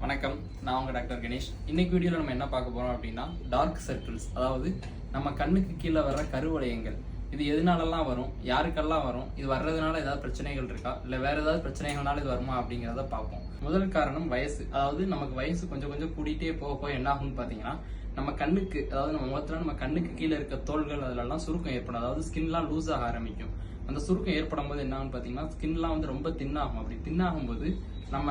வணக்கம், நான் உங்கள் டாக்டர் கணேஷ். இன்னைக்கு வீடியோவில் நம்ம என்ன பார்க்க போகிறோம் அப்படின்னா டார்க் சர்க்கிள்ஸ், அதாவது நம்ம கண்ணுக்கு கீழே வர்ற கருவளையங்கள். இது எதனாலலாம் வரும், யாருக்கெல்லாம் வரும், இது வர்றதுனால ஏதாவது பிரச்சனைகள் இருக்கா, இல்லை வேற ஏதாவது பிரச்சனைகள்னால இது வருமா அப்படிங்கிறத பார்ப்போம். முதல் காரணம் வயசு. அதாவது நமக்கு வயசு கொஞ்சம் கொஞ்சம் கூட்டிகிட்டே போக என்ன ஆகும்னு பார்த்தீங்கன்னா, நம்ம கண்ணுக்கு, அதாவது நம்ம முகத்துல நம்ம கண்ணுக்கு கீழே இருக்க தோள்கள் அதிலெல்லாம் சுருக்கம் ஏற்படும். அதாவது ஸ்கின்லாம் லூஸ் ஆக ஆரம்பிக்கும். அந்த சுருக்கம் ஏற்படும் போது என்ன ஆகும்னு பார்த்தீங்கன்னா, ஸ்கின்லாம் வந்து ரொம்ப தின்னாகும். அப்படி தின்னாகும் போது நம்ம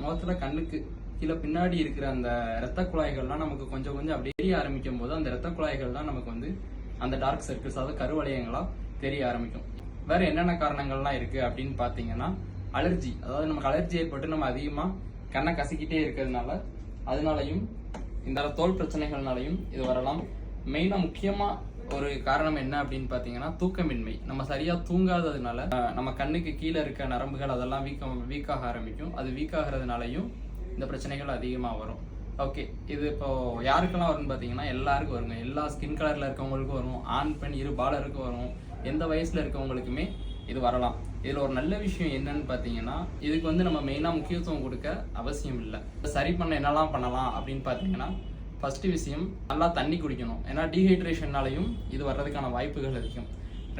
முகத்துல கண்ணுக்கு கீழே பின்னாடி இருக்கிற அந்த ரத்த குழாய்கள்லாம் நமக்கு கொஞ்சம் கொஞ்சம் அப்படியே தெரிய ஆரம்பிக்கும் போது அந்த ரத்த குழாய்கள் தான் நமக்கு வந்து அந்த டார்க் சர்க்கிள்ஸ், அதாவது கருவளையங்களா தெரிய ஆரம்பிக்கும். வேற என்னென்ன காரணங்கள்லாம் இருக்கு அப்படின்னு பாத்தீங்கன்னா, அலர்ஜி. அதாவது நமக்கு அலர்ஜி ஏற்பட்டு நம்ம அதிகமா கண்ணை கசிக்கிட்டே இருக்கிறதுனால, அதனாலையும் இந்த தோல் பிரச்சனைகள்னாலையும் இது வரலாம். மெயினா முக்கியமா ஒரு காரணம் என்ன அப்படின்னு பாத்தீங்கன்னா, தூக்கமின்மை. நம்ம சரியா தூங்காததுனால நம்ம கண்ணுக்கு கீழே இருக்க நரம்புகள் அதெல்லாம் வீக்காக ஆரம்பிக்கும். அது வீக் ஆகிறதுனாலையும் இந்த பிரச்சனைகள் அதிகமாக வரும். ஓகே, இது இப்போ யாருக்கெல்லாம் வரும்னு பார்த்தீங்கன்னா, எல்லாருக்கும் வருங்க. எல்லா ஸ்கின் கலரில் இருக்கவங்களுக்கும் வரும், ஆண் பெண் இரு பாலருக்கும் வரும், எந்த வயசில் இருக்கவங்களுக்குமே இது வரலாம். இதில் ஒரு நல்ல விஷயம் என்னன்னு பார்த்தீங்கன்னா, இதுக்கு வந்து நம்ம மெயினாக முக்கியத்துவம் கொடுக்க அவசியம் இல்லை. சரி பண்ண என்னெல்லாம் பண்ணலாம் அப்படின்னு பார்த்தீங்கன்னா, ஃபர்ஸ்ட் விஷயம் நல்லா தண்ணி குடிக்கணும். ஏன்னா டீஹைட்ரேஷன்னாலையும் இது வர்றதுக்கான வாய்ப்புகள் அதிகம்.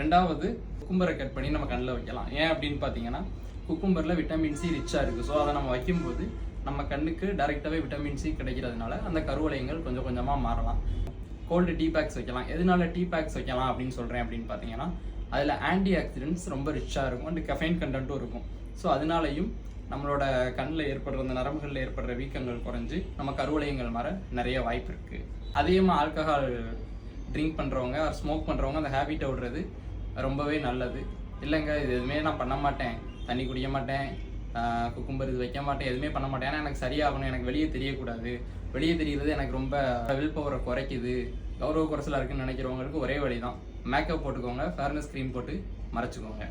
ரெண்டாவது, குக்கும்பரை கட் பண்ணி நம்ம கண்ணில் வைக்கலாம். ஏன் அப்படின்னு பார்த்தீங்கன்னா, குக்கும்பரில் விட்டமின் சி ரிச்சாக இருக்குது. ஸோ அதை நம்ம வைக்கும்போது நம்ம கண்ணுக்கு டைரெக்டாகவே விட்டமின் சி கிடைக்கிறதுனால அந்த கருவளையங்கள் கொஞ்சம் கொஞ்சமாக மாறலாம். கோல்டு டீ பேக்ஸ் வைக்கலாம். எதனால டீ பேக்ஸ் வைக்கலாம் அப்படின்னு சொல்கிறேன் அப்படின்னு பார்த்தீங்கன்னா, அதில் ஆன்டி ஆக்சிடென்ட்ஸ் ரொம்ப ரிச்சாக இருக்கும், அண்ட் கஃபைன் கண்டென்ட்டும் இருக்கும். ஸோ அதனாலையும் நம்மளோட கண்ணில் ஏற்படுற அந்த நரம்புகளில் ஏற்படுற வீக்கங்கள் குறைஞ்சி நம்ம கருவளையங்கள் மாற நிறைய வாய்ப்பு இருக்குது. அதிகமாக ஆல்கஹால் ட்ரிங்க் பண்ணுறவங்க, ஸ்மோக் பண்ணுறவங்க அந்த ஹேபிட்டை விடுறது ரொம்பவே நல்லது. இல்லைங்க, இது எதுவுமே நான் பண்ண மாட்டேன், தண்ணி குடிக்க மாட்டேன், குக்கும்பர் இது வைக்க மாட்டேன், எதுவுமே பண்ண மாட்டேன், ஏன்னா எனக்கு சரியாகணும், எனக்கு வெளியே தெரியக்கூடாது, வெளியே தெரிகிறது எனக்கு ரொம்ப வில் பவரை குறைக்குது, கௌரவ குறைச்சலாக இருக்குன்னு நினைக்கிறவங்களுக்கு ஒரே வழி தான், மேக்கப் போட்டுக்கோங்க, ஃபேர்னஸ் க்ரீம் போட்டு மறைச்சிக்கோங்க.